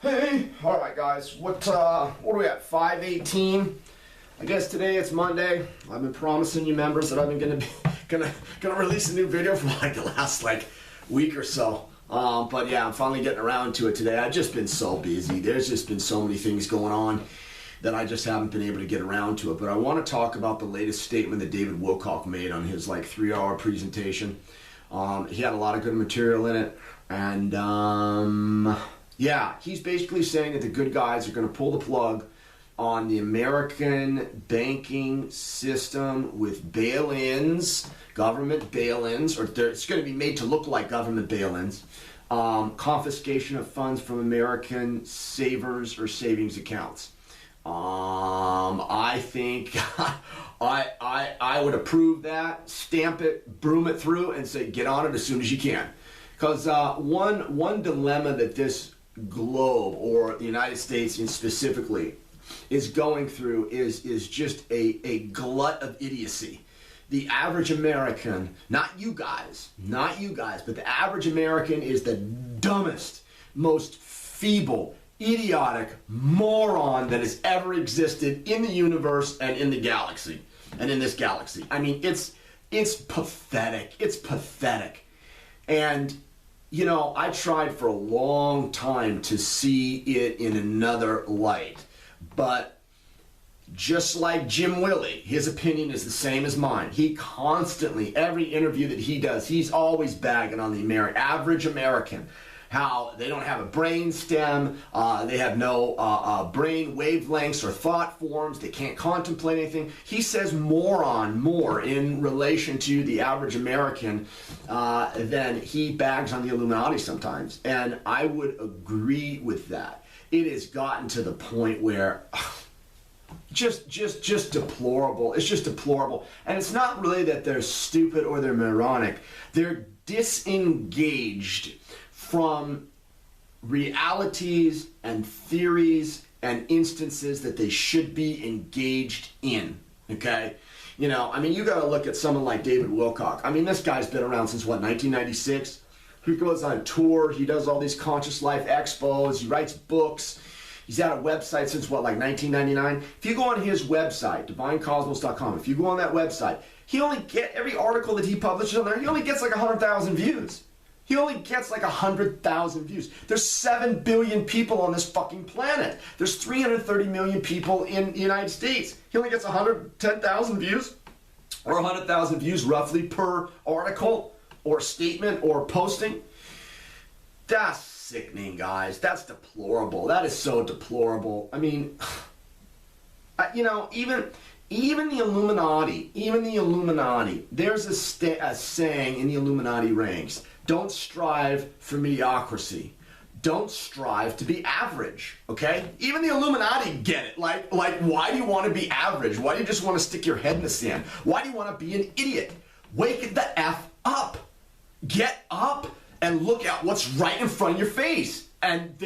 Hey, all right, guys. What are we at? 5:18. I guess today it's Monday. I've been promising you members that I've been gonna release a new video for like the last week or so. But yeah, I'm finally getting around to it today. I've just been so busy. There's just been so many things going on that I just haven't been able to get around to it. But I want to talk about the latest statement that David Wilcock made on his 3-hour presentation. He had a lot of good material in it, and yeah, he's basically saying that the good guys are going to pull the plug on the American banking system with bail-ins, government bail-ins, or it's going to be made to look like government bail-ins, confiscation of funds from American savers or savings accounts. I think I would approve that, stamp it, broom it through, and say get on it as soon as you can. Because one dilemma that this globe, or the United States specifically, is going through is just a glut of idiocy. The average American, not you guys, but the average American is the dumbest, most feeble, idiotic moron that has ever existed in the universe and in the galaxy, and in this galaxy. I mean, it's pathetic. It's pathetic. And you know, I tried for a long time to see it in another light, but just like Jim Willie, his opinion is the same as mine. He constantly, every interview that he does, he's always bagging on the average American, how they don't have a brain stem, they have no brain wavelengths or thought forms, they can't contemplate anything. He says more in relation to the average American than he bags on the Illuminati sometimes. And I would agree with that. It has gotten to the point where just deplorable. It's just deplorable. And it's not really that they're stupid or they're moronic. They're disengaged from realities and theories and instances that they should be engaged in, okay? You know, I mean, you gotta look at someone like David Wilcock. I mean, this guy's been around since, what, 1996? He goes on tour, he does all these conscious life expos, he writes books, he's had a website since, what, like 1999? If you go on his website, divinecosmos.com, if you go on that website, he only get, every article that he publishes on there, he only gets like 100,000 views. He only gets like 100,000 views. There's 7 billion people on this fucking planet. There's 330 million people in the United States. He only gets 110,000 views, or 100,000 views roughly per article or statement or posting. That's sickening, guys. That's deplorable. That is so deplorable. I mean, you know, even the Illuminati, there's a saying in the Illuminati ranks: don't strive for mediocrity. Don't strive to be average, okay? Even the Illuminati get it. Like, why do you want to be average? Why do you just want to stick your head in the sand? Why do you want to be an idiot? Wake the F up. Get up and look at what's right in front of your face. And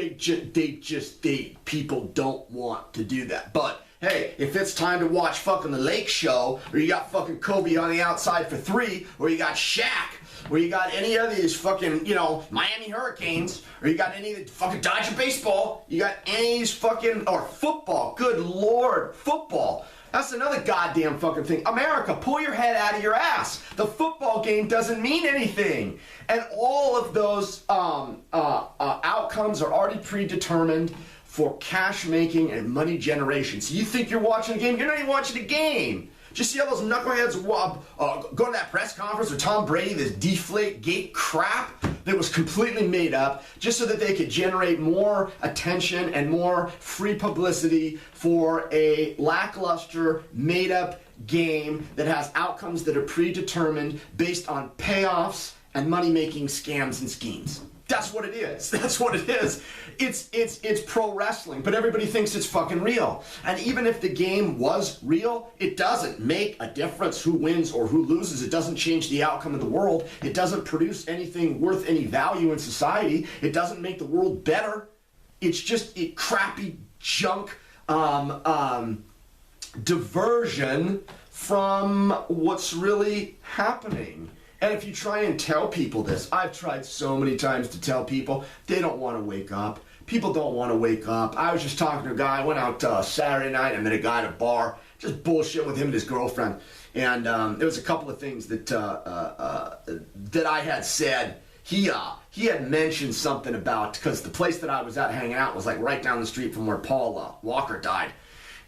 people don't want to do that. But hey, if it's time to watch fucking the Lake Show, or you got fucking Kobe on the outside for 3, or you got Shaq, or you got any of these fucking, you know, Miami Hurricanes, or you got any of the fucking Dodger baseball, you got any of these fucking, or football, good lord, football. That's another goddamn fucking thing. America, pull your head out of your ass. The football game doesn't mean anything. And all of those outcomes are already predetermined for cash making and money generation. So you think you're watching a game? You're not even watching a game. Just see how those knuckleheads go to that press conference with Tom Brady, this deflate gate crap that was completely made up just so that they could generate more attention and more free publicity for a lackluster, made-up game that has outcomes that are predetermined based on payoffs and money-making scams and schemes. That's what it is. That's what it is. It's pro wrestling, but everybody thinks it's fucking real. And even if the game was real, it doesn't make a difference who wins or who loses. It doesn't change the outcome of the world. It doesn't produce anything worth any value in society. It doesn't make the world better. It's just a crappy junk diversion from what's really happening. And if you try and tell people this, I've tried so many times to tell people, they don't want to wake up. People don't want to wake up. I was just talking to a guy, I went out Saturday night, I met a guy at a bar, just bullshit with him and his girlfriend. And there was a couple of things that that I had said. He had mentioned something about, because the place that I was at hanging out was like right down the street from where Paul Walker died.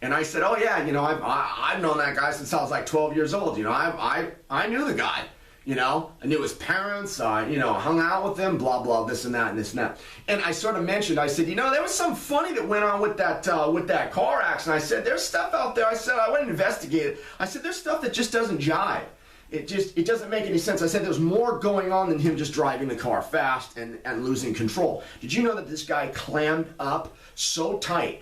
And I said, oh yeah, you know, I've known that guy since I was like 12 years old. You know, I knew the guy. You know, I knew his parents, you know, hung out with them, blah, blah, this and that and this and that. And I sort of mentioned, I said, you know, there was some funny that went on with that car accident. I said, there's stuff out there. I said, I went and investigated. I said, there's stuff that just doesn't jive. It doesn't make any sense. I said, there's more going on than him just driving the car fast and losing control. Did you know that this guy clammed up so tight,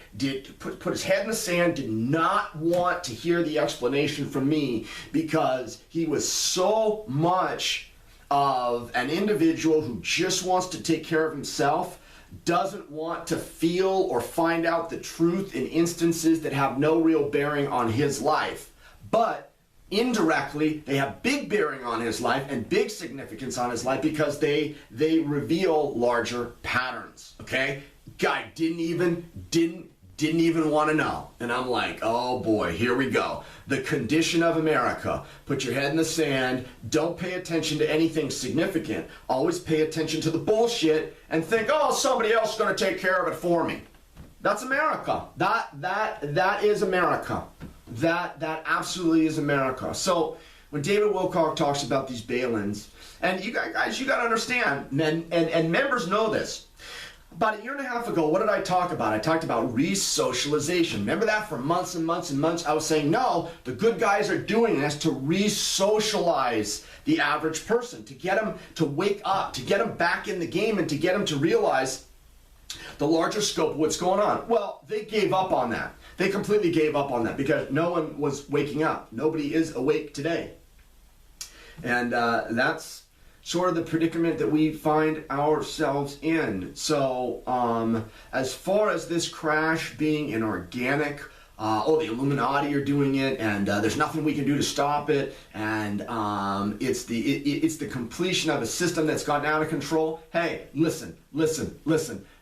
put his head in the sand, did not want to hear the explanation from me, because he was so much of an individual who just wants to take care of himself, doesn't want to feel or find out the truth in instances that have no real bearing on his life. But indirectly, they have big bearing on his life and big significance on his life, because they reveal larger patterns. Okay? Guy didn't even want to know. And I'm like, oh boy, here we go. The condition of America. Put your head in the sand. Don't pay attention to anything significant. Always pay attention to the bullshit and think, oh, somebody else is going to take care of it for me. That's America. That is America. That absolutely is America. So when David Wilcock talks about these bail-ins, and you guys, you got to understand, and members know this. About a year and a half ago, what did I talk about? I talked about re-socialization. Remember that for months and months and months? I was saying, no, the good guys are doing this to re-socialize the average person, to get them to wake up, to get them back in the game, and to get them to realize the larger scope of what's going on. Well, they gave up on that. They completely gave up on that because no one was waking up. Nobody is awake today. And that's sort of the predicament that we find ourselves in. So as far as this crash being an organic, the Illuminati are doing it, and there's nothing we can do to stop it, and it's the completion of a system that's gotten out of control. Hey, listen.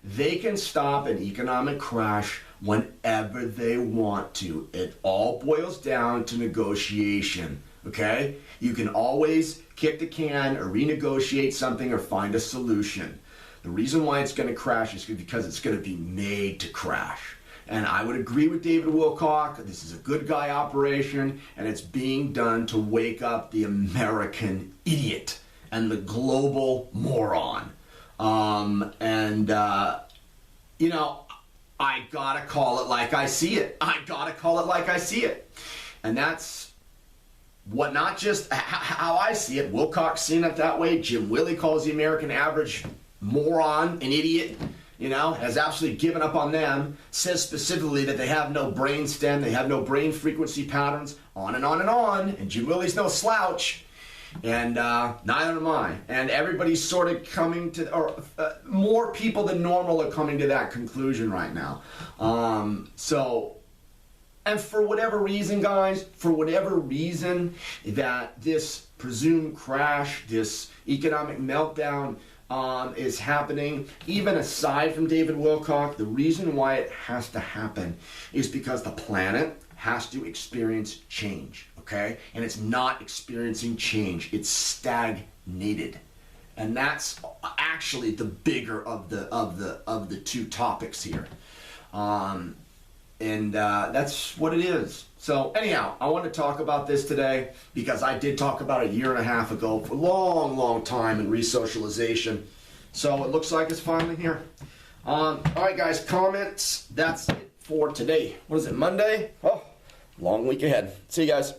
They can stop an economic crash whenever they want to. It all boils down to negotiation, okay? You can always kick the can or renegotiate something or find a solution. The reason why it's going to crash is because it's going to be made to crash. And I would agree with David Wilcock. This is a good guy operation, and it's being done to wake up the American idiot and the global moron. You know, I gotta call it like I see it. And that's what, not just how I see it. Wilcock's seeing it that way. Jim Willie calls the American average moron, an idiot, you know, has absolutely given up on them, says specifically that they have no brain stem, they have no brain frequency patterns, on and on and on, and Jim Willie's no slouch, and neither am I. And everybody's sort of coming to, or more people than normal are coming to that conclusion right now. And for whatever reason, guys, that this presumed crash, this economic meltdown is happening, even aside from David Wilcock, the reason why it has to happen is because the planet has to experience change, okay? And it's not experiencing change, it's stagnated. And that's actually the bigger of the two topics here. That's what it is. So anyhow, I want to talk about this today because I did talk about it a year and a half ago for a long, long time in re-socialization. So it looks like it's finally here. All right, guys, comments. That's it for today. What is it, Monday? Oh, long week ahead. See you guys.